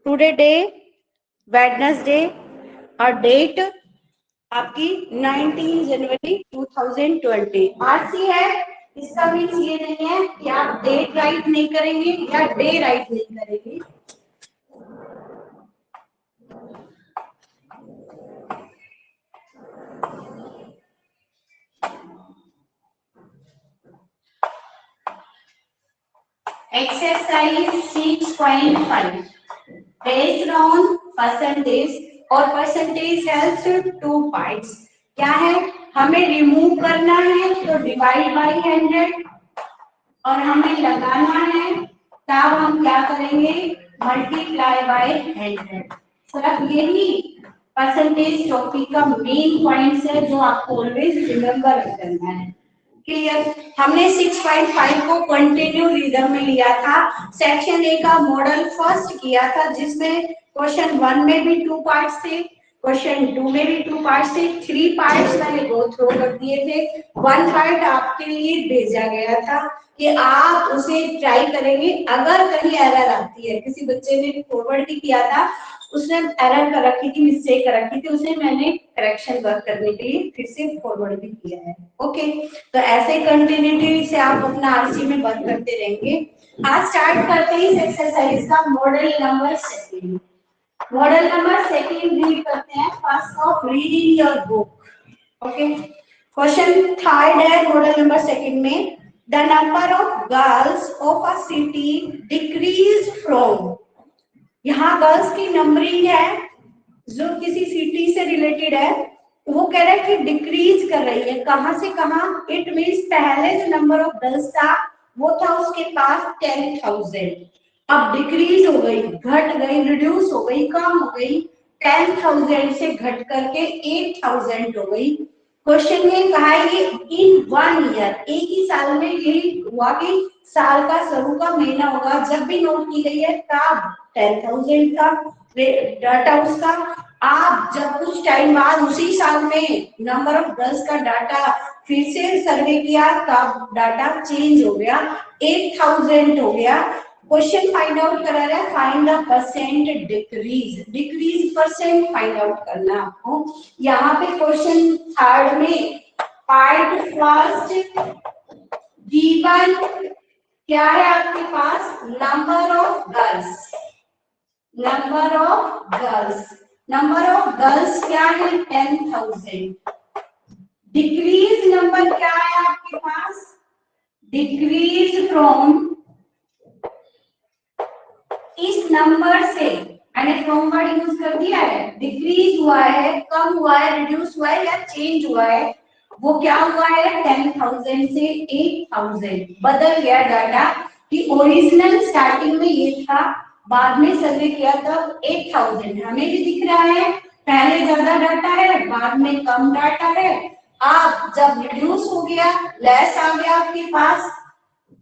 Today day Wednesday और date आपकी 19 जनवरी 2020। RC है, इसका मीन्स ये नहीं है कि आप डेट राइट नहीं करेंगे या डे राइट नहीं करेंगे। एक्सरसाइज 6.5 बेस्ड ऑन परसेंटेज, और परसेंटेज हेल्प्स टू पार्ट्स। क्या है, हमें रिमूव करना है तो डिवाइड बाय 100, और हमें लगाना है तब हम क्या करेंगे, मल्टीप्लाई बाय 100। सिर्फ यही परसेंटेज टॉपिक का मेन पॉइंट्स है जो आपको ऑलवेज रिमेम्बर करना है। क्लियर। हमने 6.5 को कंटिन्यू रीडर में लिया था। सेक्शन ए का मॉडल फर्स्ट किया था, जिसमें क्वेश्चन 1 में भी 2 पार्ट्स थे, क्वेश्चन 2 में भी 2 पार्ट्स थे, 3 पार्ट्स मैंने गो थ्रू कर दिए थे। 1 पार्ट आपके लिए भेजा गया था कि आप उसे ट्राई करेंगे। अगर कहीं एरर आती है, किसी बच्चे ने फॉरवर्ड भी किया था, उसने एरर कर रखी थी, मिस्टेक कर रखी थी, उसे मैंने करेक्शन वर्क करने के लिए फिर से फॉरवर्ड भी किया है। ओके, तो ऐसे कंटिन्यूटी से आप अपना आरसी में वर्क करते रहेंगे। आज स्टार्ट करते हैं इस एक्सरसाइज का model number second. Model number second read करते हैं, first of reading your book. Okay, question third है मॉडल नंबर सेकंड में, the number of girls of a city decrease from. यहाँ गर्ल्स की नंबरिंग है जो किसी सिटी से रिलेटेड है, वो कह रहा है कि डिक्रीज कर रही है, कहां से कहां। इट मींस पहले जो नंबर ऑफ गर्ल्स था वो था उसके पास 10,000, अब डिक्रीज हो गई, घट गई, रिड्यूस हो गई, कम हो गई, 10,000 से घट करके 8,000 हो गई। क्वेश्चन में कहा है ये इन 1 ईयर, एक ही साल में यही हुआ कि साल का शुरू का महीना होगा जब भी नोट की गई है तब 10,000 का डाटा उसका। आप जब कुछ टाइम बाद उसी साल में नंबर ऑफ गर्ल्स का डाटा फिर से सर्वे किया तब डाटा चेंज हो गया, 8,000 हो गया। क्वेश्चन फाइंड आउट करा रहा है, find the percent decrease. Decrease percent find out करना है आपको। यहाँ पे क्वेश्चन थर्ड में पार्ट फर्स्ट गिवन क्या है आपके पास, number of girls. Number of girls, number of girls क्या है 10,000। डिक्रीज नंबर क्या है आपके पास, डिक्रीज फ्रॉम, इस नंबर से मैंने फ्रॉम वर्ड यूज कर दिया है, डिक्रीज हुआ है, कम हुआ है, रिड्यूस हुआ है या चेंज हुआ है, वो क्या हुआ है 10,000 से 8,000 बदल गया डाटा। कि ओरिजिनल स्टार्टिंग में ये था, बाद में सर्वे किया तब 8,000 हमें भी दिख रहा है, पहले ज्यादा डाटा है बाद में कम डाटा है। अब जब रिड्यूस हो गया, लेस आ गया आपके पास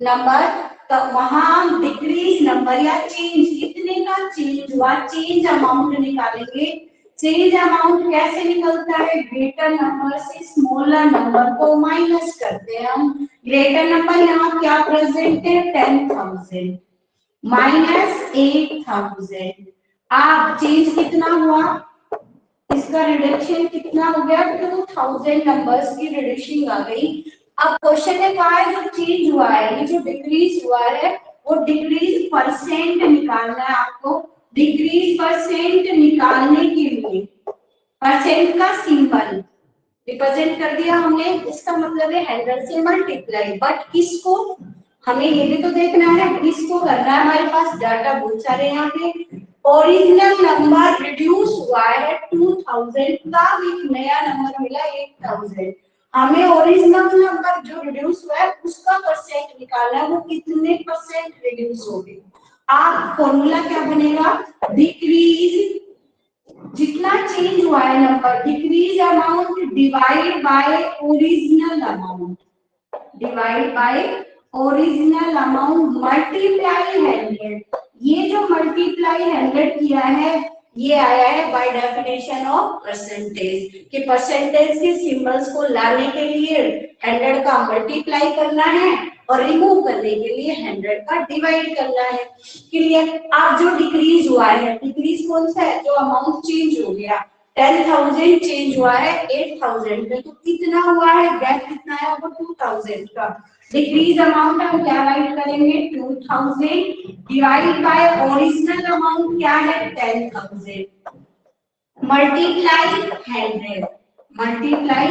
नंबर, तो वहां डिक्रीज नंबर या चेंज, कितने का चेंज हुआ, चेंज अमाउंट निकालेंगे। चेंज अमाउंट कैसे निकलता है, ग्रेटर नंबर से स्मॉलर नंबर को माइनस करते हैं हम। ग्रेटर नंबर यहाँ क्या प्रेजेंट है 10,000 माइनस 8,000, आप चेंज कितना हुआ, इसका रिडक्शन कितना हो गया, 2,000 नंबर्स की रिडक्शन आ गई। अब क्वेश्चन ने कहा है जो चेंज हुआ है, ये जो डिक्रीज हुआ है वो डिक्रीज परसेंट निकालना है आपको। डिक्रीज परसेंट निकालने के लिए परसेंट का सिंबल रिप्रेजेंट कर दिया हमने, इसका मतलब है 100 से मल्टीप्लाई, बट किसको, हमें ये भी तो देखना है किसको करना है। हमारे पास डाटा बहुत सारे यहाँ पे, ओरिजिनल नंबर रिड्यूस हुआ है 2,000 का, एक नया नंबर मिला 8,000, हमें ओरिजिनल नंबर जो रिड्यूस हुआ है उसका परसेंट निकालना है, वो कितने परसेंट रिड्यूस हो गए। आप फॉर्मूला क्या बनेगा, डिक्रीज, जितना चेंज हुआ है number, decrease amount divide by original amount, divide by original amount multiply 100। ये जो मल्टीप्लाई 100 किया है ये आया है बाय डेफिनेशन ऑफ परसेंटेज, कि परसेंटेज के सिंबल्स को लाने के लिए 100 का मल्टीप्लाई करना है और रिमूव करने के लिए 100 का डिवाइड करना है। क्लियर? अब जो डिक्रीज हुआ है, डिक्रीज कौन सा है? जो अमाउंट चेंज हो गया, 10,000 चेंज हुआ है 8,000 में, तो कितना हुआ है? गैप कितना है? वो 2,000 का। डिक्रीज अमाउंट हम क्या राइट करेंगे? 2,000 डिवाइड बाय ओरिजिनल अमाउंट क्या है? 10,000 मल्टीप्लाई 100, मल्टीप्लाई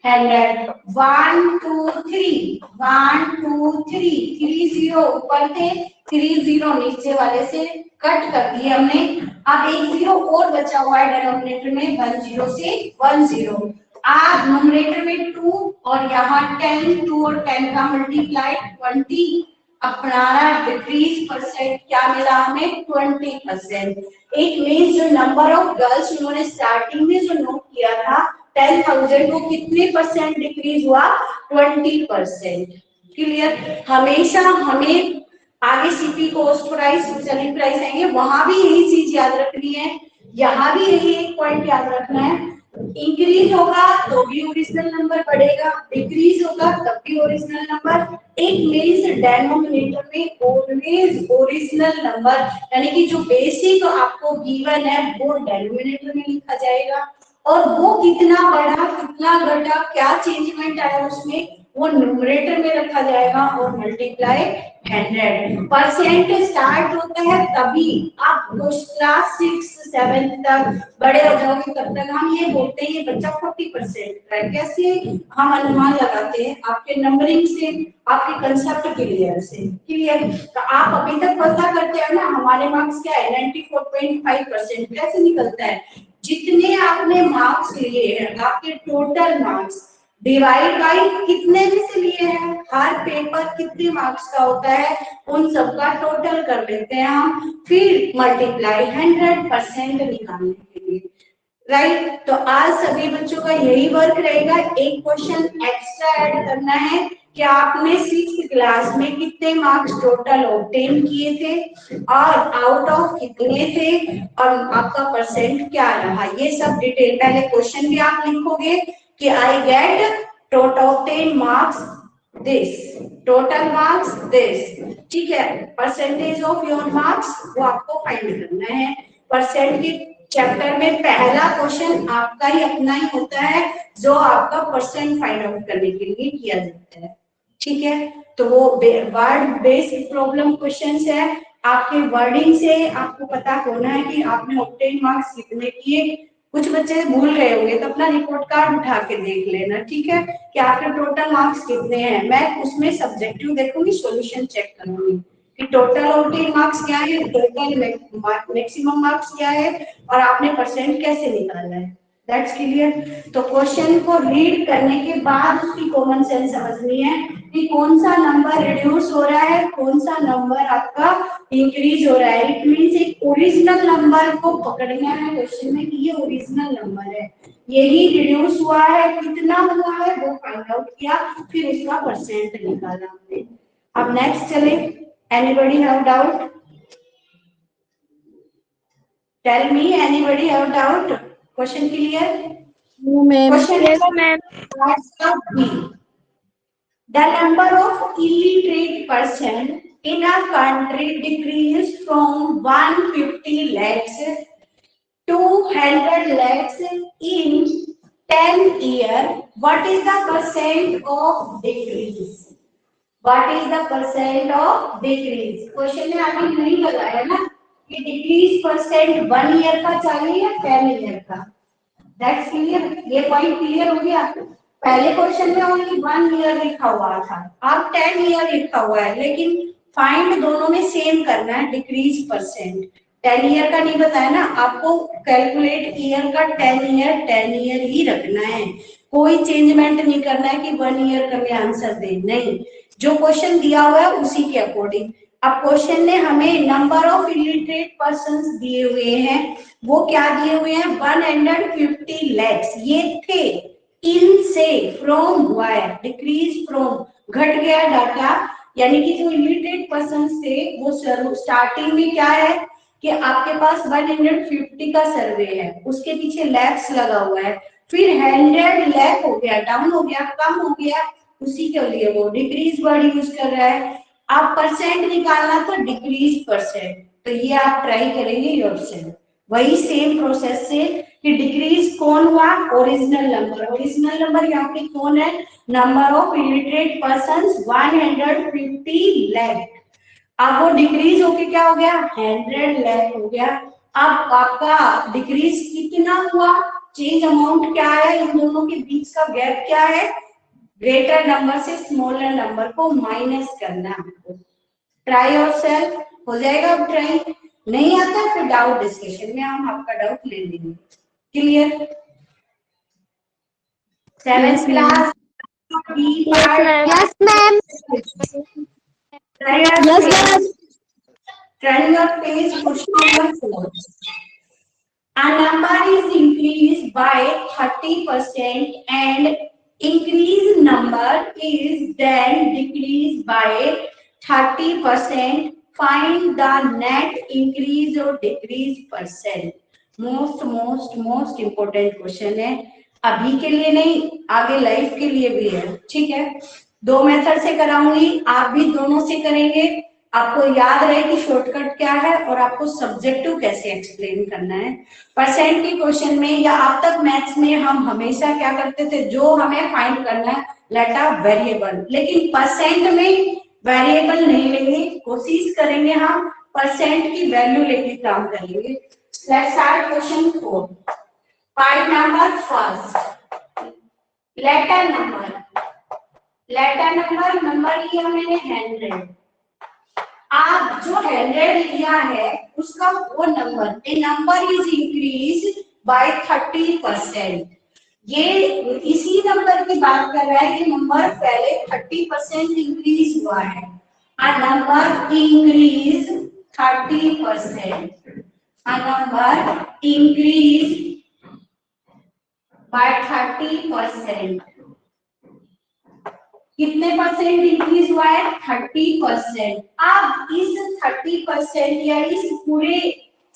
100, 1 2 3, 1 2 3, 3 0 ऊपर थे, 3 0 नीचे वाले से कट कर दिए हमने। अब एक 0 और बचा हुआ है डिनोमिनेटर में, 1 0 से 1 0। अब न्यूमरेटर में 2 और यहाँ 10, 2 और 10 का मल्टीप्लाई 20। अपना डिक्रीज परसेंट क्या मिला हमें? 20%। एक मीन्स जो नंबर ऑफ गर्ल्स उन्होंने स्टार्टिंग में जो नोट किया था 10,000 को कितने परसेंट डिक्रीज हुआ? 20%। क्लियर? हमेशा हमें आगे CP cost price selling price आएंगे, वहां भी यही चीज याद रखनी है, यहाँ भी यही एक पॉइंट याद रखना है। इंक्रीज होगा तो भी ओरिजिनल नंबर बढ़ेगा, डिक्रीज होगा तब भी ओरिजिनल नंबर। एक मीन्स डेनोमिनेटर में ऑलवेज ओरिजिनल नंबर, यानी कि जो बेसिक आपको गिवन है वो डेनोमिनेटर में लिखा जाएगा, और वो कितना बढ़ा कितना घटा क्या चेंजमेंट आया उसमें वो न्यूमरेटर में रखा जाएगा और मल्टीप्लाई 100। परसेंट स्टार्ट होता है तभी आप क्लास 6 7 तक बड़े हो जाओगे तब तक हम ये बोलते हैं ये बच्चा 40% का है। कैसे हम अनुमान लगाते हैं? आपके नंबरिंग से, आपके कंसेप्ट क्लियर से। क्लियर? तो आप अभी तक पता करते हो ना हमारे मार्क्स क्या है? 94.5%। कैसे निकलता है? जितने आपने मार्क्स लिए हैं आपके टोटल मार्क्स डिवाइड बाई कितने में से लिए हैं, हर पेपर कितने मार्क्स का होता है उन सबका टोटल कर लेते हैं हम, फिर मल्टीप्लाई 100% निकालने के लिए। राइट? तो आज सभी बच्चों का यही वर्क रहेगा। एक क्वेश्चन एक्स्ट्रा ऐड करना है कि आपने 6th क्लास में कितने मार्क्स टोटल ऑब्टेन किए थे और आउट ऑफ कितने थे और आपका परसेंट क्या रहा, ये सब डिटेल। पहले क्वेश्चन भी आप लिखोगे कि I get total obtain marks this, total marks this, ठीक है। परसेंटेज ऑफ योर मार्क्स वो आपको फाइंड करना है। परसेंट के चैप्टर में पहला क्वेश्चन आपका ही अपना ही होता है जो आपका परसेंट फाइंड आउट करने के लिए किया जाता है, ठीक है। तो वो वर्ड बेस्ड प्रॉब्लम क्वेश्चंस है। आपके वर्डिंग से आपको पता होना है कि आपने ऑब्टेन मार्क्स कितने किए। कुछ बच्चे भूल गए होंगे तो अपना रिपोर्ट कार्ड उठा के देख लेना, ठीक है, कि आपके टोटल मार्क्स कितने हैं। मैं उसमें सब्जेक्टिव देखूंगी, सॉल्यूशन चेक करूंगी कि टोटल ऑब्टेन मार्क्स क्या है, टोटल मैक्सिमम मार्क्स क्या है और आपने परसेंट कैसे निकाला है। That's clear. तो क्वेश्चन को रीड करने के बाद उसकी कॉमन सेंस समझनी है कि कौन सा नंबर रिड्यूस हो रहा है, कौन सा नंबर आपका इंक्रीज हो रहा है। इट मींस एक ओरिजिनल नंबर को पकड़ना है क्वेश्चन में कि ये ओरिजिनल नंबर है, यही रिड्यूस हुआ है, कितना हुआ है वो फाइंड आउट किया, फिर उसका परसेंट निकाला हमने। अब नेक्स्ट चले। Anybody have doubt? Tell me, anybody have doubt? Question clear? No, ma'am. Question Yes, ma'am. B. The number of illiterate person in a country decreased from 150 lakhs to 100 lakhs in 10 years. What is the percent of decrease? What is the percent of decrease? Question में अभी नहीं लगाया ना कि decrease percent 1 year का चाहिए या 10 year का। That's clear. ये पॉइंट क्लियर हो गया। पहले क्वेश्चन में ओनली 1 ईयर लिखा हुआ था, अब 10 ईयर लिखा हुआ है, लेकिन फाइंड दोनों में सेम करना है, डिक्रीज परसेंट। 10 ईयर का नहीं बताया ना आपको, कैलकुलेट ईयर का 10 ईयर ही रखना है, कोई चेंजमेंट नहीं करना है कि 1 ईयर का मैं आंसर दे, नहीं, जो क्वेश्चन दिया हुआ है उसी के अकॉर्डिंग। अब क्वेश्चन ने हमें नंबर ऑफ इलिटरेट पर्संस दिए हुए हैं, वो क्या दिए हुए हैं? 150 lakhs ये थे, इन से, फ्रॉम वायर, डिक्रीज फ्रॉम, घट गया डाटा, यानी कि जो इलिटरेट पर्संस थे वो स्टार्टिंग में क्या है कि आपके पास 150 का सर्वे है, उसके पीछे लैक्स लगा हुआ है, फिर 100 लाख हो गया, डाउन हो गया, कम हो गया, उसी के लिए वो डिक्रीज वर्ड यूज कर रहा है। आप परसेंट निकालना तो डिक्रीज परसेंट, तो ये आप ट्राई करेंगे योरसेल्फ। वही सेम प्रोसेस से कि डिक्रीज कौन हुआ, ओरिजिनल नंबर। ओरिजिनल नंबर यहाँ पे कौन है, number of illiterate persons 150 lakh. अब वो डिक्रीज होके क्या हो गया, 100 लाख हो गया। अब आपका डिक्रीज कितना हुआ, चेंज अमाउंट क्या है, इन दोनों के बीच का गैप क्या है, ग्रेटर नंबर से स्मॉलर नंबर को माइनस करना है आपको। ट्राई योरसेल्फ, हो जाएगा। अब ट्राई नहीं आता तो डाउट डिस्कशन में हम आपका डाउट ले लेंगे। Clear? 7th class B part. Yes ma'am. Yes ma'am. Turn your page, question number 4. A number is increased by 30% and increased number is then decreased by 30%. Find the net increase or decrease percent. Most important question है, अभी के लिए नहीं, आगे life के लिए भी है। ठीक है, दो मेथड से कराऊंगी, आप भी दोनों से करेंगे। आपको याद रहे कि शॉर्टकट क्या है और आपको सब्जेक्टिव कैसे एक्सप्लेन करना है। परसेंट के क्वेश्चन में या अब तक मैथ्स में हम हमेशा क्या करते थे, जो हमें फाइंड करना है लेट अ वेरिएबल, लेकिन परसेंट में वेरिएबल नहीं लेंगे, कोशिश करेंगे हम परसेंट की वैल्यू लेके काम करेंगे। Let's start question 4। Part number first, letter number. Letter number, number लिया मैंने 100। आप जो 100 लिया है उसका वो number, A number is increase by 30%। ये इसी नंबर की बात कर रहा है कि नंबर पहले 30% इंक्रीज हुआ है। a number increase 30%, a number increase by 30%। कितने परसेंट इंक्रीज हुआ है, 30%। अब इस 30% या इस पूरे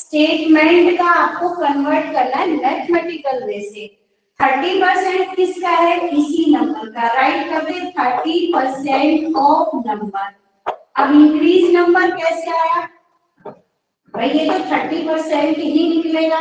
स्टेटमेंट का आपको कन्वर्ट करना है मैथमेटिकल वे से। 30% किसका है, इसी नंबर का। राइट कर दे 30% ऑफ नंबर। अब इंक्रीज नंबर कैसे आया भाई, ये तो 30% ही निकलेगा।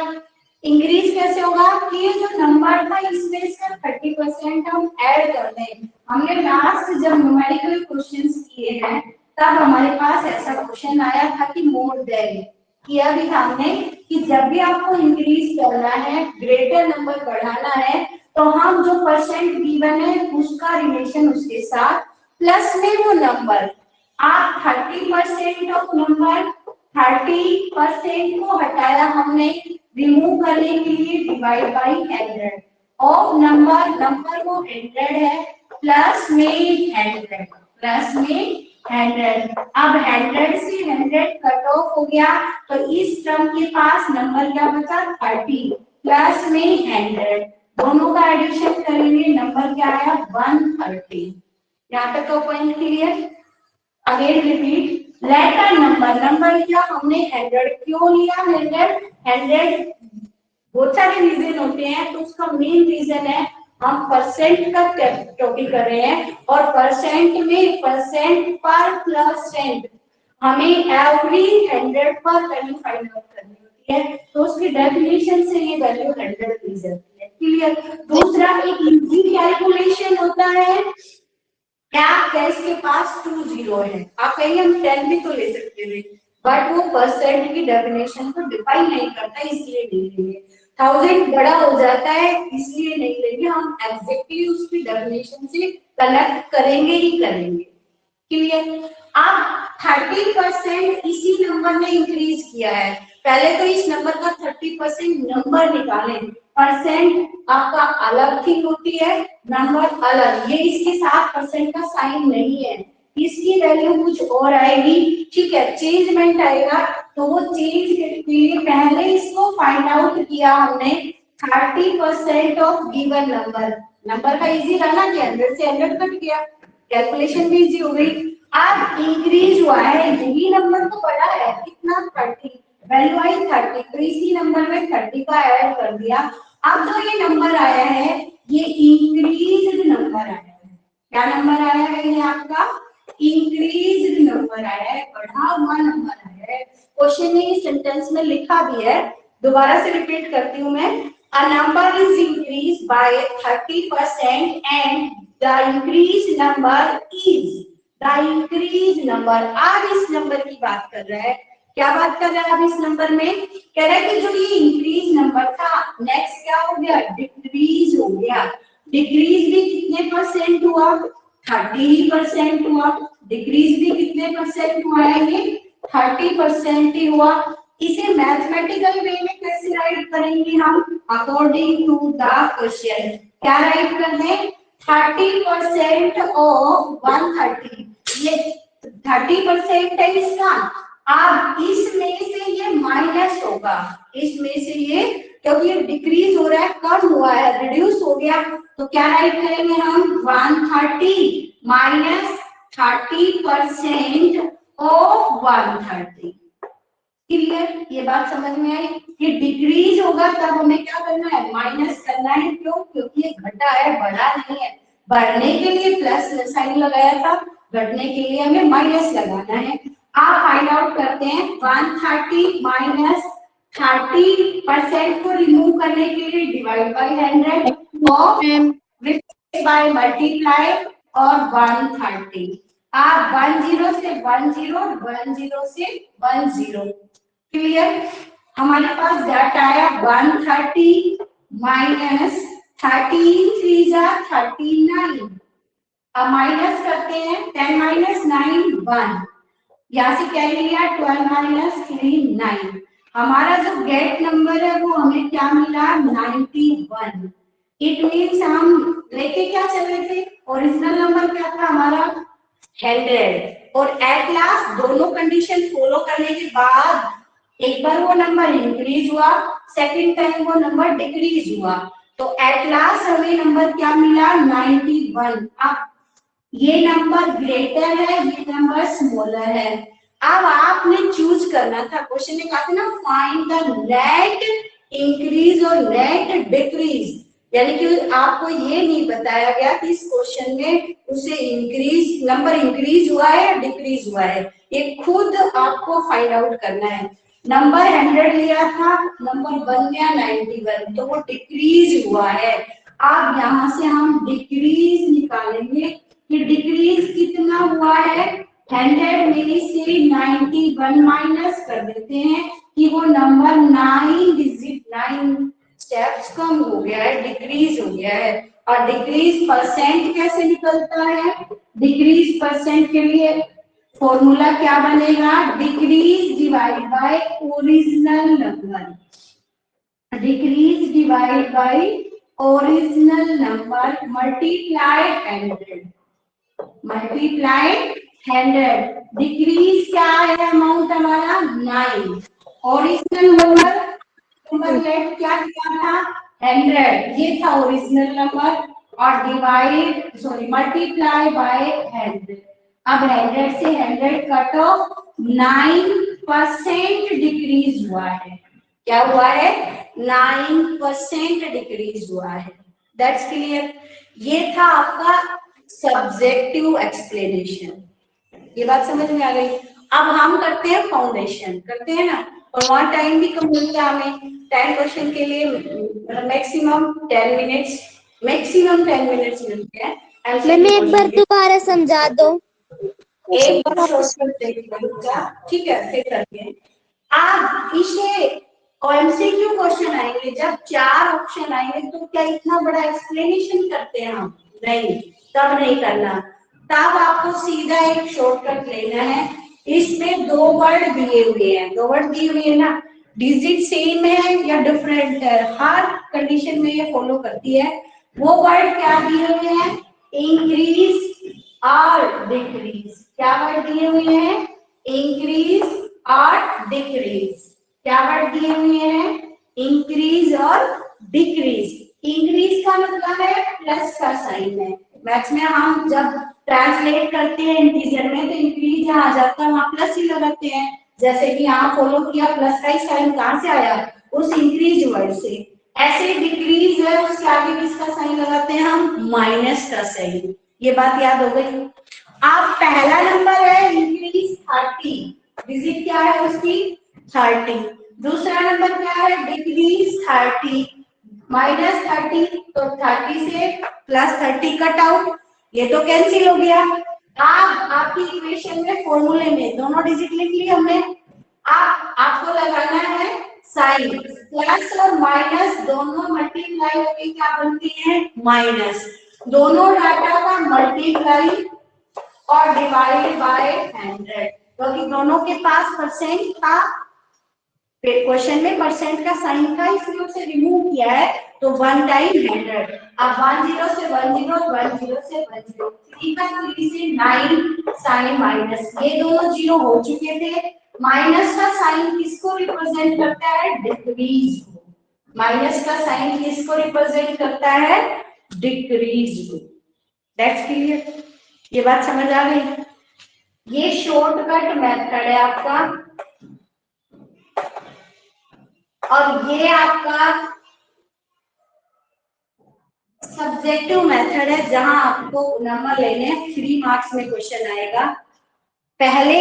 इंक्रीज कैसे होगा कि ये जो नंबर था इसमें इसका 30% हम ऐड कर दें। हमने लास्ट जब न्यूमेरिकल क्वेश्चंस किए हैं तब हमारे पास ऐसा क्वेश्चन आया था कि मोर देन किया भी था हमने कि जब भी आपको इंक्रीज करना है, ग्रेटर नंबर बढ़ाना है, तो हम जो परसेंट गिवन है उसका रिलेशन उसके साथ प्लस में वो नंबर। आप 30% ऑफ नंबर, 30% को हटाया हमने रिमूव करने के लिए, divide by 100 of number, number वो 100 है, प्लस में 100, प्लस में 100। अब 100 से 100 कट ऑफ हो गया तो इस टर्म के पास नंबर क्या बचा, 30 प्लस में 100, दोनों का एडिशन करेंगे, नंबर क्या आया 130। यहाँ तक का point clear. Again repeat, letter number, number लिया हमने 100, क्यों लिया 100 बहुत सारे रीजन होते हैं, तो उसका मेन रीजन है हम परसेंट का टॉपिक कर रहे हैं और परसेंट में परसेंट पर परसेंट हमें एवरी 100 पर वैल्यू फाइंड आउट करनी होती है, तो उसकी डेफिनेशन से ये वैल्यू 100 ली जाती है। क्लियर। दूसरा एक इजी कैलकुलेशन होता है, क्या इसके पास 2 जीरो है, आप कहीं हम 10 भी तो ले सकते थे, बट वो परसेंट की डेफिनेशन को डिफाइन नहीं करता, इसलिए नहीं लेंगे। 1000 बड़ा हो जाता है इसलिए नहीं लेंगे, हम एग्जैक्टली उसकी डेफिनेशन से कनेक्ट करेंगे ही करेंगे। क्लियर। अब 30% इसी नंबर ने इंक्रीज किया है, पहले तो इस नंबर का 30% नंबर निकालें, परसेंट आपका अलग थिंग होती है, नंबर अलग, ये इसके साथ परसेंट का साइन नहीं है, इसकी वैल्यू कुछ और आएगी। ठीक है, चेंजमेंट आएगा, तो वो चेंज के लिए पहले इसको फाइंड आउट किया हमने 30% ऑफ गिवन नंबर। नंबर का इजी था ना कि 100 से 100 कट गया, कैलकुलेशन भी इजी हो गई। अब इंक्रीज हुआ है, यही नंबर तो बड़ा है, कितना 30, वैल्यू आई 30, तो इसी नंबर में 30 का ऐड कर दिया। अब जो ये नंबर आया है ये इंक्रीज्ड नंबर आया है, क्या नंबर आया है ये आपका इंक्रीज नंबर आया है, बढ़ा हुआ नंबर आया है। क्वेश्चन ने सेंटेंस में लिखा भी है, दोबारा से रिपीट करती हूँ मैं। A number is increased by 30% and the increased number is the increased number। अब इस नंबर की बात कर रहा है, क्या बात कर रहा है अब इस नंबर में? कह रहा है कि जो ये इंक्रीज नंबर था नेक्स्ट क्या हो गया, डिक्रीज हो गया। डिक्रीज भी कितने परसेंट हुआ, 30% हुआ। डिक्रीज भी कितने परसेंट हुआ है, ये 30% ही हुआ। इसे मैथमेटिकल वे में कैसे राइट करेंगे हम, अकॉर्डिंग टू द क्वेश्चन। क्या राइट कर दें, 30% ऑफ 130, ये 30% है इसका। अब इसमें से ये माइनस होगा, इसमें से ये, क्योंकि ये डिक्रीज हो रहा है, कम हुआ है, रिड्यूस हो गया, तो क्या राइट करेंगे हम, 130 माइनस 30% ऑफ 130। क्लियर, ये बात समझ में आई कि डिक्रीज होगा तब हमें क्या करना है, माइनस करना है। क्यों, क्योंकि ये घटा है, बढ़ा नहीं है। बढ़ने के लिए प्लस साइन लगाया था, घटने के लिए हमें माइनस लगाना है। आप फाइंड आउट करते हैं 130 माइनस 30% को रिमूव करने के लिए डिवाइड बाय 100 और रिप्लेस बाय मल्टीप्लाई और 130। आप 10 से 10 से 10। क्लियर, हमारे पास डाटा आया 130 माइनस 13 3 जा 39। अब माइनस करते हैं, 10 माइनस 9 1, यहाँ से क्या लिया 12 माइनस 3 9। हमारा जो गेट नंबर है वो हमें क्या मिला 91। इट मीन्स हम लेके क्या चल रहे थे, ओरिजिनल नंबर क्या था हमारा 100, और एट लास्ट दोनों कंडीशन फॉलो करने के बाद एक बार वो नंबर इंक्रीज हुआ, सेकंड टाइम वो नंबर डिक्रीज हुआ, तो एट लास्ट हमें नंबर क्या मिला 91। अब ये नंबर ग्रेटर है, ये नंबर स्मॉलर है। अब आपने चूज करना था, क्वेश्चन में कहा था ना फाइंड द नेट इंक्रीज और नेट डिक्रीज, यानी कि आपको ये नहीं बताया गया कि इस क्वेश्चन में उसे इंक्रीज नंबर इंक्रीज हुआ है या डिक्रीज हुआ है, ये खुद आपको फाइंड आउट करना है। नंबर 100 लिया था, नंबर बन गया 91, तो वो डिक्रीज हुआ है। अब यहाँ से हम डिक्रीज निकालेंगे कि डिक्रीज कितना हुआ है, 100 में से 91 माइनस कर देते हैं कि वो नंबर 9 डिजिट 9 स्टेप्स कम हो गया है, डिक्रीज हो गया है। और डिक्रीज परसेंट कैसे निकलता है, डिक्रीज परसेंट के लिए फॉर्मूला क्या बनेगा, decrease divide by original number. Decrease divide by original number multiply 100, multiply 100। Decrease क्या है अमाउंट हमारा 9, ओरिजिनल नंबर लेट क्या किया था 100, ये था ओरिजिनल नंबर, और डिवाइड सॉरी मल्टीप्लाई बाय 100। अब 100 से 100 कट ऑफ 9% डिक्रीज हुआ है, क्या हुआ है 9% डिक्रीज हुआ है। दैट्स क्लियर, ये था आपका सब्जेक्टिव एक्सप्लेनेशन। ये बात समझ में आ गई। अब हम करते हैं फाउंडेशन, करते हैं ना, और वहां टाइम भी कम मिलता है हमें। 10 क्वेश्चन के लिए मैक्सिमम 10 मिनट्स, मैक्सिमम 10 मिनट्स मिलते हैं। मैम एक बार दोबारा समझा दो। एक बार क्वेश्चन देखिएगा, ठीक है, फिर करते हैं। आप इसे एमसीक्यू क्वेश्चन आएंगे, जब 4 ऑप्शन आएंगे तो क्या इतना बड़ा एक्सप्लेनेशन करते हैं हम, नहीं, तब नहीं करना। तब आपको सीधा एक शॉर्टकट लेना है। इसमें 2 वर्ड दिए हुए हैं, 2 वर्ड दिए हुए हैं ना, डिजिट सेम है या डिफरेंट है, हर कंडीशन में ये फॉलो करती है। वो वर्ड क्या दिए हुए हैं, इंक्रीज और डिक्रीज। क्या वर्ड दिए हुए हैं, इंक्रीज और डिक्रीज। क्या वर्ड दिए हुए हैं, इंक्रीज और डिक्रीज। इंक्रीज का मतलब है प्लस का साइन है, मैथ्स में हम जब ट्रांसलेट करते हैं इंटीजर में तो इंक्रीज यहाँ आ जाता है, वहां प्लस ही लगाते हैं। जैसे कि यहाँ फॉलो किया, प्लस का ही साइन कहाँ से आया, उस इंक्रीज वर्ड से। ऐसे डिक्रीज है, उसके आगे किसका साइन लगाते हैं हम, माइनस का साइन। ये बात याद हो गई। अब पहला नंबर है इंक्रीज 30, डिजिट क्या है उसकी 30। दूसरा नंबर क्या है डिक्रीज 30 माइनस 30, तो 30 से प्लस 30 कट आउट, ये तो कैंसिल हो गया। अब आपकी इक्वेशन में फॉर्मूले में दोनों डिजिट लिख ली हमने। अब आपको लगाना है साइन, प्लस और माइनस दोनों मल्टीप्लाई होके क्या बनती है माइनस, दोनों डाटा का मल्टीप्लाई और डिवाइड बाय 100, क्योंकि दोनों के पास परसेंट था, क्वेश्चन में परसेंट का साइन था इसलिए उसे रिमूव किया है, तो 1 टाइम 100। अब 10 से 10 10 से 10 3 का 3 से 9 साइन माइनस, ये दोनों जीरो हो चुके थे। माइनस का साइन किसको रिप्रेजेंट करता है डिक्रीज को, माइनस का साइन किसको रिप्रेजेंट करता है डिक्रीज को। दैट्स क्लियर, ये बात समझ आ गई। ये शॉर्टकट मेथड है आपका, और ये आपका सब्जेक्टिव मेथड है जहां आपको नंबर लेने हैं, 3 मार्क्स में क्वेश्चन आएगा। पहले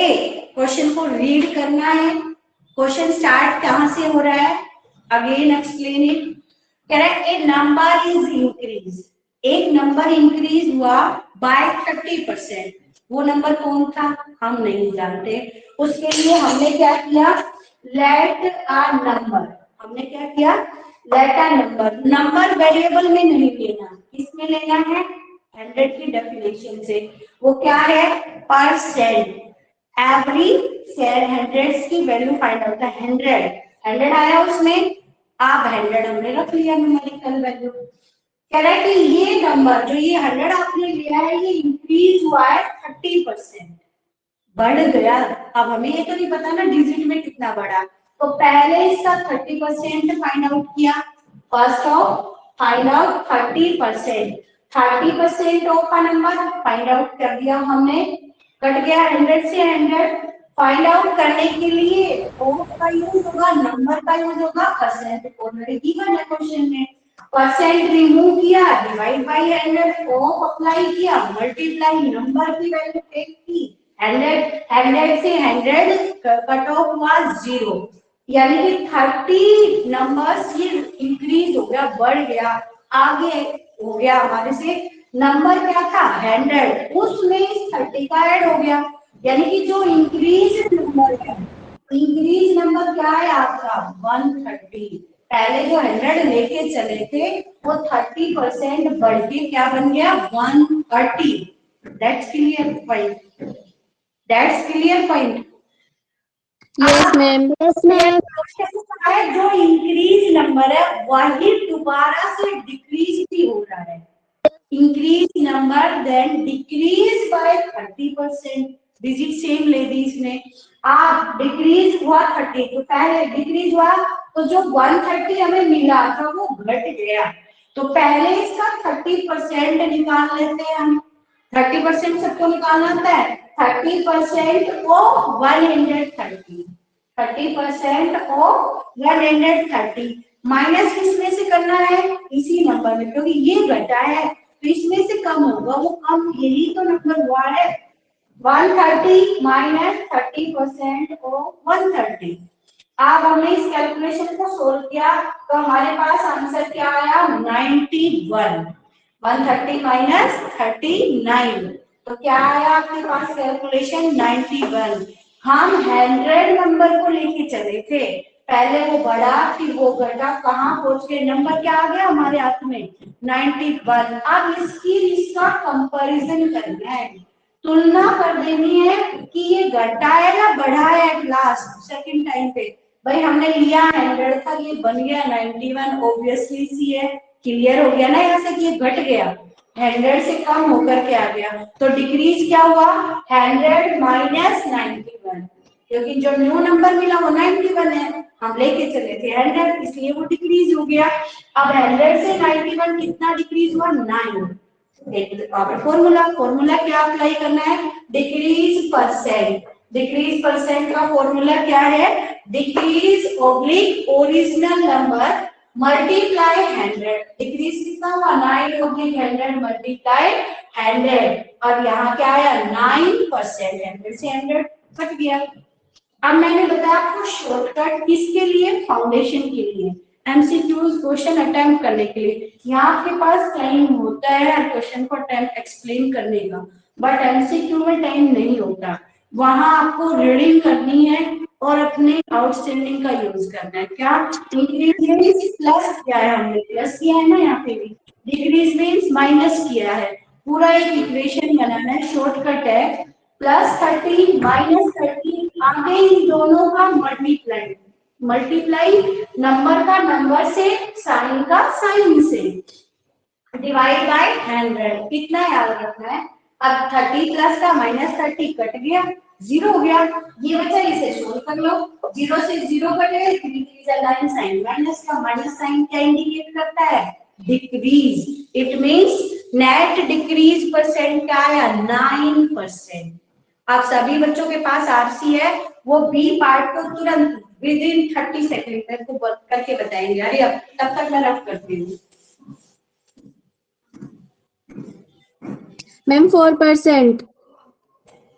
क्वेश्चन को रीड करना है, क्वेश्चन स्टार्ट कहां से हो रहा है, अगेन एक्सप्लेन इट। कह रहा है ए नंबर इज इंक्रीज, एक नंबर इंक्रीज हुआ बाय 30%, वो नंबर कौन था हम नहीं जानते, उसके लिए हमने क्या किया लेट अ नंबर, हमने क्या किया let a number, number variable में नहीं लेना, किसमें लेना है 100 की डेफिनेशन से, वो क्या है परसेंट, एवरी 100 की वैल्यू फाइंड आउट है 100 आया उसमें, आप 100 हमने रख लिया न्यूमेरिकल वैल्यू। कह रहा है कि ये नंबर जो ये 100 आपने लिया है ये इंक्रीज हुआ है 30%, बढ़ गया। अब हमें ये तो नहीं पता ना डिजिट में कितना बढ़ा, तो पहले इसका 30% फाइंड आउट किया, first of find out 30%, 30% of का नंबर फाइंड आउट कर दिया हमने, कट गया 100 से 100। फाइंड आउट करने के लिए ऑफ का यूज होगा, नंबर का यूज होगा, परसेंट ऑलरेडी गिवन है क्वेश्चन में, परसेंट रिमूव किया डिवाइड बाय 100, ऑफ अप्लाई किया मल्टीप्लाई नंबर की वैल्यू टेक की 100 से 100 कट ऑफ हुआ 0, यानी कि 30 नंबर्स ये इंक्रीज हो गया बढ़ गया, आगे हो गया हमारे से नंबर क्या था 100, उसमें इस 30 का ऐड हो गया, यानी कि जो इंक्रीज नंबर है, इंक्रीज नंबर क्या है आपका 130, पहले जो 100 लेके चले थे वो 30% बढ़ के क्या बन गया 130। That's clear point, that's clear point. Yes ma'am, yes ma'am. जो इंक्रीज नंबर है वही दोबारा से डिक्रीज भी हो रहा है, increase number then decrease by 30%, digit same ले दी इसने। आप डिक्रीज हुआ 30, तो पहले डिक्रीज हुआ तो जो 130 हमें मिला था वो घट गया, तो पहले इसका 30% निकाल लेते हैं हम, 30% सबको निकालना आता है, 30% ऑफ 130, 30% ऑफ 130 माइनस किसमें से करना है इसी नंबर में, क्योंकि ये घटा है तो इसमें से कम होगा, वो कम यही तो नंबर हुआ है 130 माइनस 30% ऑफ 130। अब हमने इस कैलकुलेशन को सोल्व किया तो हमारे पास आंसर क्या आया 91, 130 माइनस 39, तो क्या आया आपके पास कैलकुलेशन 91। हम 100 नंबर को लेके चले थे, पहले वो बढ़ा फिर वो घटा, कहाँ पहुंच गए नंबर क्या आ गया हमारे हाथ में 91। अब इसका कंपैरिजन करना है, तुलना कर देनी है कि ये घटा है या बढ़ा है एट लास्ट सेकंड टाइम पे। भाई हमने लिया 100 था, ये बन गया 91, ऑब्वियसली सी है, क्लियर हो गया ना यहाँ से कि ये घट गया, 100 से कम होकर के आ गया, तो डिक्रीज क्या हुआ 100 माइनस 91, क्योंकि जो न्यू नंबर मिला वो 91 है, हम लेके चले थे 100 इसलिए वो डिक्रीज हो गया। अब 100 से 91 कितना डिक्रीज हुआ 9, फॉर्मूला क्या अप्लाई करना है डिक्रीज परसेंट, डिक्रीज परसेंट का फॉर्मूला क्या है decrease oblique original number multiply 100, decrease कितना हुआ 9/100 मल्टीप्लाई 100, और यहाँ क्या आया 9%, 100 से 100 कट गया। अब मैंने बताया आपको शॉर्टकट किसके लिए, फाउंडेशन के लिए, एमसीक्यूज क्वेश्चन अटेम्प्ट करने के लिए। यहाँ आपके पास टाइम होता है हर क्वेश्चन को अटेम्प्ट एक्सप्लेन करने का, बट एमसीक्यू में टाइम नहीं होता, वहां आपको रीडिंग करनी है और अपने आउटस्टैंडिंग का यूज करना है। क्या इंक्रीज प्लस किया है हमने, प्लस किया है ना, यहाँ पे भी डिक्रीज मीन्स माइनस किया है, पूरा एक इक्वेशन बनाना है, शॉर्टकट है +30 -30, आगे इन दोनों का मल्टीप्लाई, मल्टीप्लाई नंबर का नंबर से, साइन का साइन से, डिवाइड बाय 100, कितना याद रखना है। अब 30 प्लस का -30 कट गया, 0 हो गया, ये बचा, इसे सोल्व कर लो, 0 से 0 कटे, 3 लाइन साइन माइनस का, माइनस साइन क्या इंडिकेट करता है, decrease, it means net decrease percent क्या आया 9%। आप सभी बच्चों के पास आरसी है, वो बी पार्ट को तुरंत विद इन 30 सेकेंड तक को करके बताएंगे। अरे अब तब तक मैं रफ करती हूँ। मैम 4%।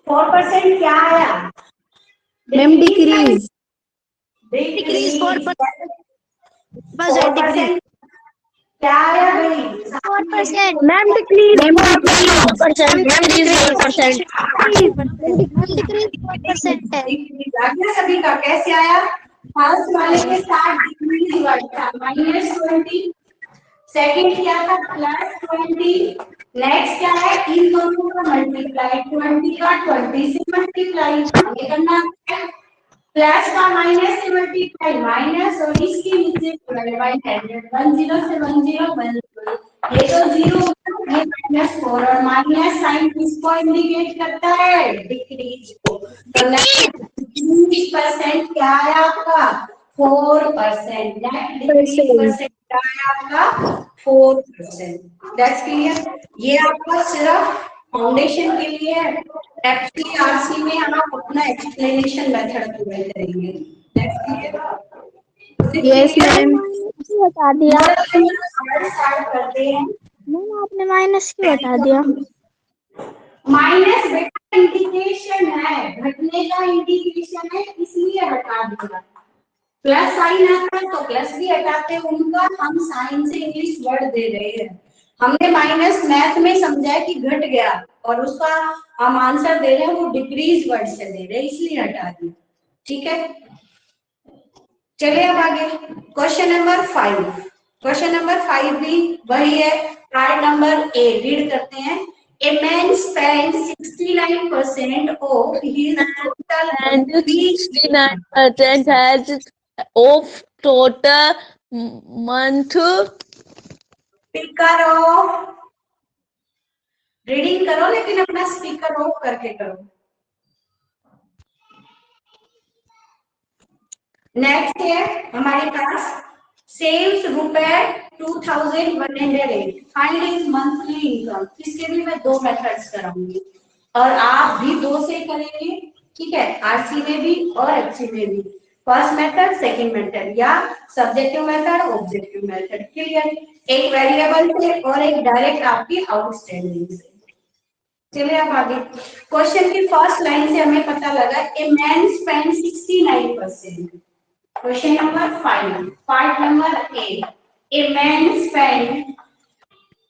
4% क्या आया मैम डिक्रीज। डिक्रीज 4% क्या आया भाई 4%। Ma'am decrease 4%। मैम डिक्रीज 4% है। सभी का कैसे आया, फर्स्ट वाले के साथ डिक्रीज वर्ड था -20, सेकंड क्या था +20, नेक्स्ट क्या है इन दोनों का मल्टीप्लाई, 20 का 20 से मल्टीप्लाई, ये करना है, प्लस का माइनस से मल्टीप्लाई माइनस, और इसके नीचे डिवाइड बाय 100, 10 से 10 ये तो 0, ये -4, और माइनस साइन किसको इंडिकेट करता है, डिक्रीज को, तो नेट परसेंट क्या आया आपका 4%, नेट डिक्रीज परसेंट क्या आया आपका 4%। That's clear. ये आपका सिर्फ फाउंडेशन के लिए है, एक्चुअली आरसी में आप अपना एक्सप्लेनेशन मेथड अप्लाई करेंगे। That's clear. Yes ma'am. बता दिया स्टार्ट करते हैं। मैम, आपने माइनस क्यों हटा दिया? माइनस बेटा इंडिकेशन है, घटने का इंडिकेशन है, इसलिए हटा दिया। प्लस साइन आता है तो प्लस भी हटाते हैं, उनका हम साइन से इंग्लिश वर्ड दे रहे हैं। हमने माइनस मैथ में समझा है कि घट गया, और उसका हम आंसर दे रहे हैं वो डिक्रीज वर्ड से दे रहे हैं, इसलिए हटा दिया। ठीक है, चलिए अब आगे क्वेश्चन नंबर 5। क्वेश्चन नंबर 5 भी वही है, पार्ट नंबर ए रीड करते हैं। A man spent 69% of his total and 69% has of total month. Speaker of, reading करो लेकिन अपना स्पीकर ऑफ करके करो। नेक्स्ट है हमारे पास saves ₹2108, find his monthly income. इसके भी मैं 2 मेथड्स कराऊंगी, और आप भी 2 से करेंगे, ठीक है, आरसी में भी और एचसी में भी। फर्स्ट मेथड, सेकंड मेथड, या subjective method, objective method. Clear, एक वेरिएबल से और एक डायरेक्ट आपकी आउटस्टैंडिंग से। चलिए अब आगे क्वेश्चन की फर्स्ट लाइन से हमें पता लगा a man spend 69%। Question number 5 part number A, a man spend,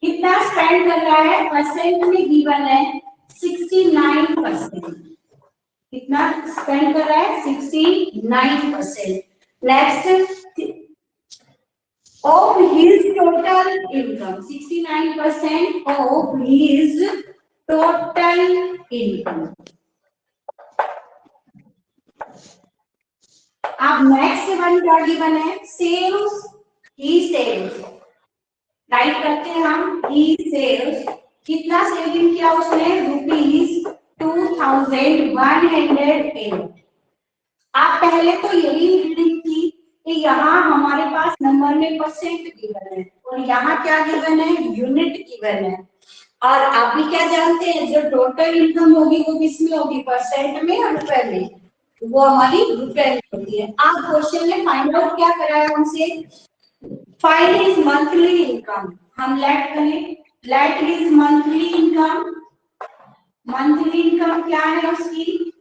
कितना स्पेंड कर रहा है, परसेंट में गिवन है 69%, कितना स्पेंड कर रहा है 69%। Next of his total income, 69% of his total income. अब नेक्स्ट वन क्या गिवन है, सेव्स, ही सेव्स, राइट करते हैं हम, ही सेव्स, कितना सेविंग किया उसने, ₹2108। आप पहले तो यही रीडिंग थी कि यहाँ हमारे पास नंबर में परसेंट गिवन है, और यहाँ क्या गिवन है, यूनिट गिवन है। और आप भी क्या जानते हैं, जो टोटल इनकम होगी वो किसमें होगी, परसेंट में और रुपए में, वो हमारी रुपए में होती है। आप क्वेश्चन में फाइंड आउट क्या कराया हमसे, फाइल इज मंथली इनकम, हम लेट करें, let is monthly income. Monthly income क्या है उसकी,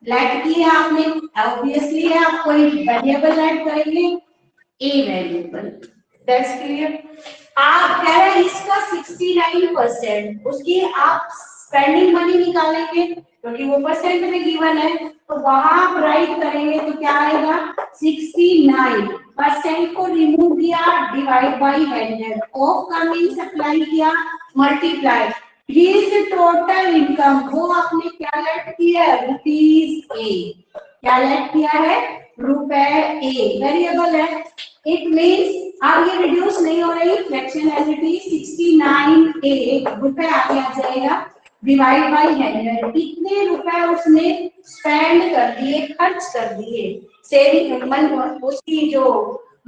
लेट की है आपने, ऑब्वियसली है आप कोई वेरिएबल लेट करेंगे, ए वेरिएबल, दैट्स क्लियर। आप कह रहे हैं इसका 69% उसकी आप स्पेंडिंग मनी निकालेंगे क्योंकि वो परसेंट में गिवन है, तो वहां आप राइट करेंगे तो क्या आएगा, 69% को रिमूव किया, डिवाइड बाई 100, ऑफ का मीन सप्लाई किया, मल्टीप्लाई, हिज टोटल इनकम, वो आपने क्या लेट किया है, रुपीज ए, क्या लेट किया है, रुपए ए, वेरिएबल है। इट मींस अब ये रिड्यूस नहीं हो रही, फ्रैक्शन एज इट इज, 69 ए रुपए आगे आ जाएगा, डिवाइड बाई 100, कितने रुपए उसने स्पेंड कर दिए, खर्च कर दिए, सेविंग उसकी जो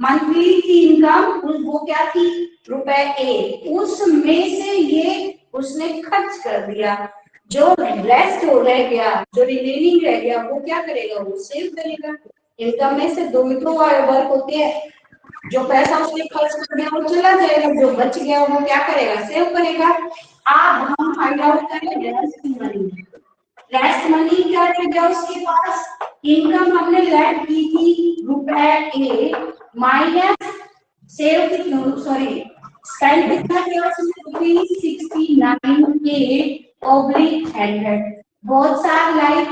मंथली की इनकम वो क्या थी, रुपए ए, उसमें से ये उसने खर्च कर दिया, जो रेस्ट हो रह गया, जो रिमेनिंग रह गया वो क्या करेगा, वो सेव करेगा। इनकम में से दो वर्क होते हैं, जो पैसा उसने खर्च कर दिया वो चला जाएगा, जो बच गया वो क्या करेगा, सेव करेगा। अब हम फाइंड आउट करें रेस्ट मनी, रेस्ट मनी क्या रह गया उसके पास, इनकम हमने लेट की थी रुपए ए माइनस सेव कितना, सॉरी स्पेंड कितना किया उसने, 69 ऑब्लिक 100, बहुत सारा लाइफ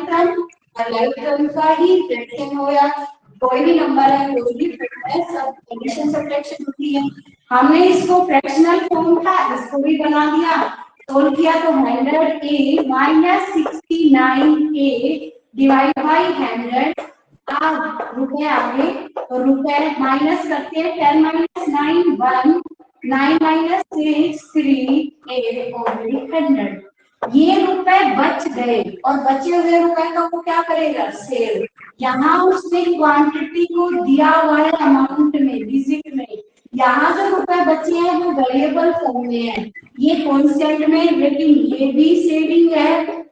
टर्म का ही फ्रैक्शन हो या कोई भी नंबर है, कोई भी फ्रैक्शन सब एडिशन सब्ट्रैक्शन होती है। हमने इसको फ्रैक्शनल फॉर्म था, इसको भी बना दिया, सोल्व किया तो 100a minus 69a divide by 100, अब रुपए आगे तो रुपए माइनस करते हैं, 10 माइनस 9 1, 9 माइनस 6 3 8 ओब्लिक 100, ये रुपए बच गए और बचे हुए रुपए का वो क्या करेगा, सेल। यहाँ उसने क्वांटिटी को दिया हुआ है अमाउंट में, डिजिट में, यहाँ जो रुपए बचे हैं वो वेरिएबल फॉर्म में है, ये कांस्टेंट में, लेकिन ये भी सेविंग है